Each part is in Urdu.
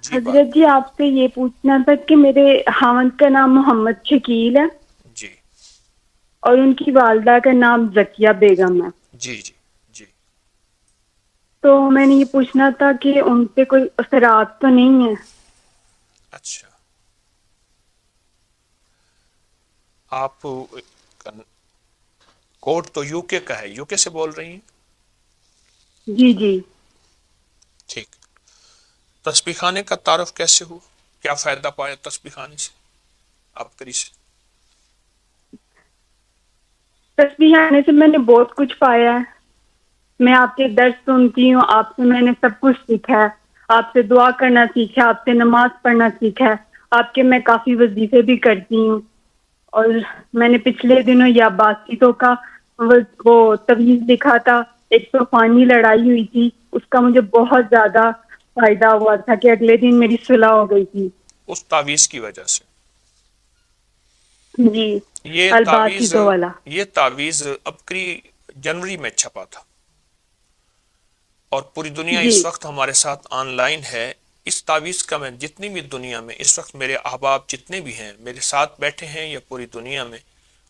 جی حضرت جی آپ سے یہ پوچھنا تھا کہ میرے خاوند کا نام محمد شکیل ہے جی اور ان کی والدہ کا نام ذکیہ بیگم ہے. جی جی جی. تو میں نے یہ پوچھنا تھا کہ ان پہ کوئی اثرات تو نہیں ہے؟ اچھا، آپ کوڈ تو یو کے کا ہے، یو کے سے بول رہی ہیں؟ جی جی. ٹھیک. تسبیح خانے کا تعارف کیسے ہوا؟ کیا فائدہ پایا تسبیح خانے سے آپ کری سے؟ تسبیح آنے سے میں نے بہت کچھ پایا ہے. میں آپ کے درس سنتی ہوں، آپ سے میں نے سب کچھ سیکھا ہے. آپ سے دعا کرنا سیکھا، آپ سے نماز پڑھنا سیکھا ہے. آپ کے میں کافی وظیفے بھی کرتی ہوں. اور میں نے پچھلے دنوں یا باسطوں کا وہ تویز لکھا تھا، ایک طوفانی لڑائی ہوئی تھی، اس کا مجھے بہت زیادہ فائدہ ہوا تھا کہ اگلے دن میری صلح ہو گئی تھی. اس تعویذ کی وجہ سے؟ جی. یہ تعویذ الباسطوں والا. یہ تعویذ ابکری جنوری میں چھپا تھا اور پوری دنیا جی اس وقت ہمارے ساتھ آن لائن ہے. اس تعویذ کا میں جتنی بھی دنیا میں اس وقت میرے احباب جتنے بھی ہیں میرے ساتھ بیٹھے ہیں یا پوری دنیا میں،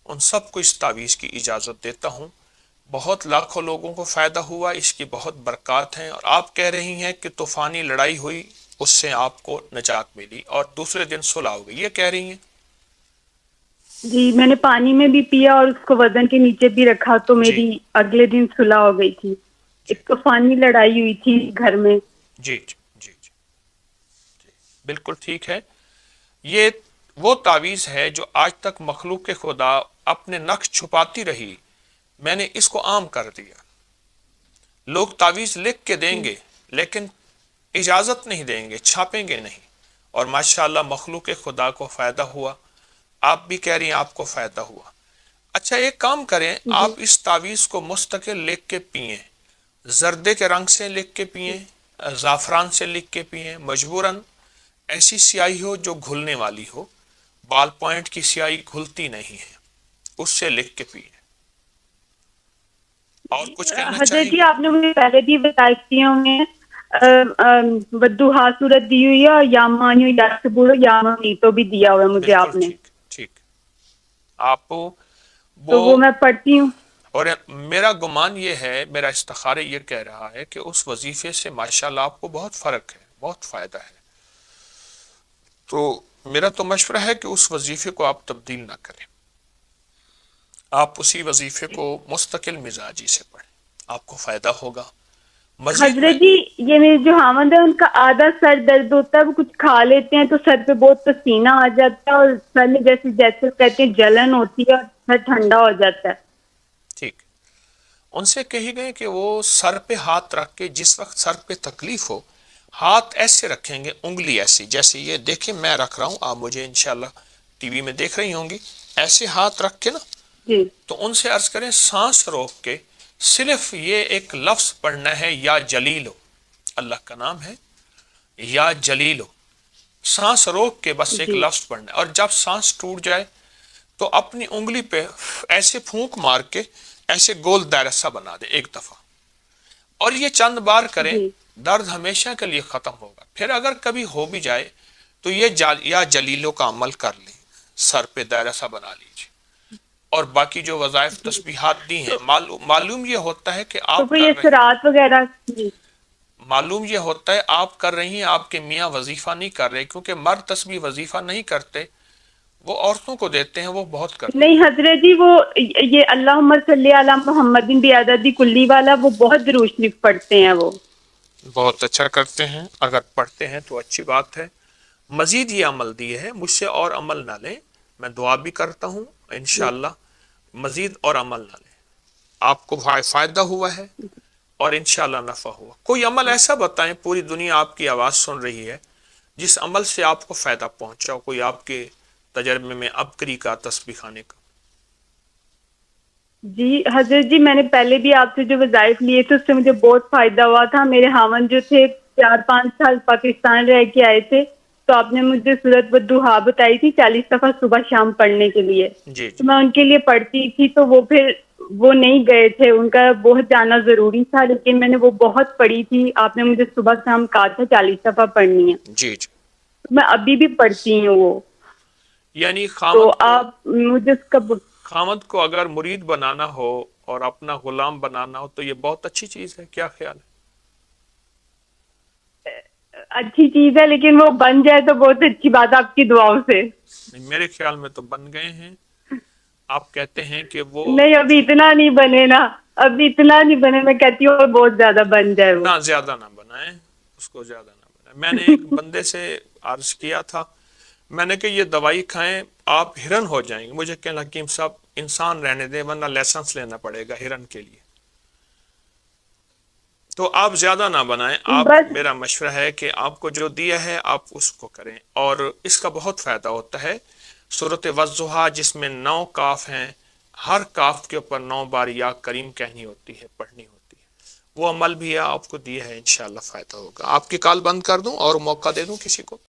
ان سب کو اس تعویذ کی اجازت دیتا ہوں. بہت لاکھوں لوگوں کو فائدہ ہوا، اس کی بہت برکات ہیں. اور آپ کہہ رہی ہیں کہ طوفانی لڑائی ہوئی، اس سے آپ کو نجات ملی اور دوسرے دن صلح ہو گئی، یہ کہہ رہی ہیں؟ جی. میں نے پانی میں بھی پیا اور اس کو وزن کے نیچے بھی رکھا تو جی میری اگلے دن صلح ہو گئی تھی. جی ایک طوفانی لڑائی ہوئی تھی گھر میں. جی جی جی جی جی بالکل ٹھیک ہے. یہ وہ تعویذ ہے جو آج تک مخلوق خدا اپنے نقش چھپاتی رہی، میں نے اس کو عام کر دیا. لوگ تعویذ لکھ کے دیں گے لیکن اجازت نہیں دیں گے، چھاپیں گے نہیں. اور ماشاءاللہ مخلوق خدا کو فائدہ ہوا. آپ بھی کہہ رہی ہیں آپ کو فائدہ ہوا. اچھا ایک کام کریں، جی آپ اس تعویذ کو مستقل لکھ کے پئیں، زردے کے رنگ سے لکھ کے پئیں، زعفران سے لکھ کے پئیں. مجبوراً ایسی سیاہی ہو جو گھلنے والی ہو، بال پوائنٹ کی سیاہی گھلتی نہیں ہے، اس سے لکھ کے پئیں. اور جی. کچھ کہنا حضرت چاہیں جی گے؟ آپ نے مجھے پہلے بھی بتائی میں بدوہا صورت دی ہوئی ہے اور یامانی یا سبور یامانی تو بھی دیا ہوا ہے مجھے بالکل آپ نے، ٹھیک ٹھیک. آپ تو وہ میں پڑھتی ہوں. اور میرا گمان یہ ہے، میرا استخارہ یہ کہہ رہا ہے کہ اس وظیفے سے ماشاءاللہ آپ کو بہت فرق ہے، بہت فائدہ ہے. تو میرا تو مشورہ ہے کہ اس وظیفے کو آپ تبدیل نہ کریں، آپ اسی وظیفے کو مستقل مزاجی سے پڑھیں، آپ کو فائدہ ہوگا. مزید میں حضرت جی یہ میرے جو خاوند ہے ان کا آدھا سر درد ہوتا ہے، وہ کچھ کھا لیتے ہیں تو سر پہ بہت پسینہ آ جاتا ہے اور سر میں جیسے کہتے ہیں جلن ہوتی ہے اور سر ٹھنڈا ہو جاتا ہے. ٹھیک، ان سے کہی گئے کہ وہ سر پہ ہاتھ رکھ کے جس وقت سر پہ تکلیف ہو، ہاتھ ایسے رکھیں گے، انگلی ایسی، جیسے یہ دیکھیں میں رکھ رہا ہوں، آپ مجھے انشاءاللہ ٹی وی میں دیکھ رہی ہوں گی، ایسے ہاتھ رکھ کے نا، جی تو ان سے عرض کریں سانس روک کے صرف یہ ایک لفظ پڑھنا ہے، یا جلیلو، اللہ کا نام ہے یا جلیلو. سانس روک کے بس ایک جی لفظ پڑھنا ہے، اور جب سانس ٹوٹ جائے تو اپنی انگلی پہ ایسے پھونک مار کے ایسے گول دائرہ سا بنا دے ایک دفعہ، اور یہ چند بار کریں، جی درد ہمیشہ کے لیے ختم ہوگا. پھر اگر کبھی ہو بھی جائے تو یہ یا جلیلوں کا عمل کر لیں، سر پہ دائرہ سا بنا لیجیے. اور باقی جو وظائف جی. تسبیحات دی ہیں، تو معلوم یہ ہوتا ہے کہ تو آپ کوئی کر رہے ہیں، اثرات وغیرہ؟ جی معلوم یہ ہوتا ہے آپ کر رہی ہیں، آپ کے میاں وظیفہ نہیں کر رہے، کیونکہ مرد تسبیح وظیفہ نہیں کرتے، وہ عورتوں کو دیتے ہیں، وہ بہت کرتی نہیں ہیں. حضرت جی، وہ یہ اللہم صلی علی محمد بعدد کلی والا وہ بہت درود شریف پڑھتے ہیں وہ. بہت اچھا کرتے ہیں، اگر پڑھتے ہیں تو اچھی بات ہے. مزید یہ عمل دیے ہے، مجھ سے اور عمل نہ لیں، میں دعا بھی کرتا ہوں انشاءاللہ مزید اور عمل نہ لیں. آپ کو فائدہ ہوا ہے اور انشاءاللہ نفع ہوا. کوئی عمل ایسا بتائیں، پوری دنیا آپ کی آواز سن رہی ہے، جس عمل سے آپ کو فائدہ پہنچا، کوئی آپ کے تجربے میں ابکری کا، تسبیح خانے کا. جی حضرت جی، میں نے پہلے بھی آپ سے جو وظائف لیے تھے اس سے مجھے بہت فائدہ ہوا تھا. میرے خاوند جو تھے 4-5 سال پاکستان رہ کے آئے تھے، تو آپ نے مجھے سورۃ والضحیٰ بتائی تھی 40 دفعہ صبح شام پڑھنے کے لیے، جی تو جی میں ان کے لیے پڑھتی تھی، تو وہ پھر وہ نہیں گئے تھے, ان کا بہت جانا ضروری تھا, لیکن میں نے وہ بہت پڑھی تھی. آپ نے مجھے صبح شام کہا تھا 40 صفحہ پڑھنی ہے, جی جی. میں ابھی بھی پڑھتی ہوں وہ. یعنی تو آپ مجھے اس کا خامد کو اگر مرید بنانا ہو اور اپنا غلام بنانا ہو تو یہ بہت اچھی چیز ہے. کیا خیال ہے؟ اچھی چیز ہے, لیکن وہ بن جائے تو بہت اچھی بات ہے آپ کی دعاؤں سے. میرے خیال میں تو بن گئے ہیں. آپ کہتے ہیں کہ وہ نہیں, ابھی اتنا نہیں بنے نا, ابھی اتنا نہیں بنے. میں کہتی ہوں بہت زیادہ بن جائے وہ. نہ زیادہ نہ بنائیں اس کو, زیادہ نہ بنائیں. میں نے ایک بندے سے عرض کیا تھا, میں نے کہ یہ دوائی کھائیں آپ ہرن ہو جائیں گے. مجھے کہنا حکیم صاحب انسان رہنے دیں ورنہ لائسنس لینا پڑے گا ہرن کے لیے. تو آپ زیادہ نہ بنائیں. آپ, بس میرا مشورہ ہے کہ آپ کو جو دیا ہے آپ اس کو کریں, اور اس کا بہت فائدہ ہوتا ہے. سورۃ والضحیٰ جس میں 9 کاف ہیں, ہر کاف کے اوپر 9 بار یا کریم کہنی ہوتی ہے, پڑھنی ہوتی ہے. وہ عمل بھی آپ کو دیا ہے, انشاءاللہ فائدہ ہوگا. آپ کی کال بند کر دوں اور موقع دے دوں کسی کو؟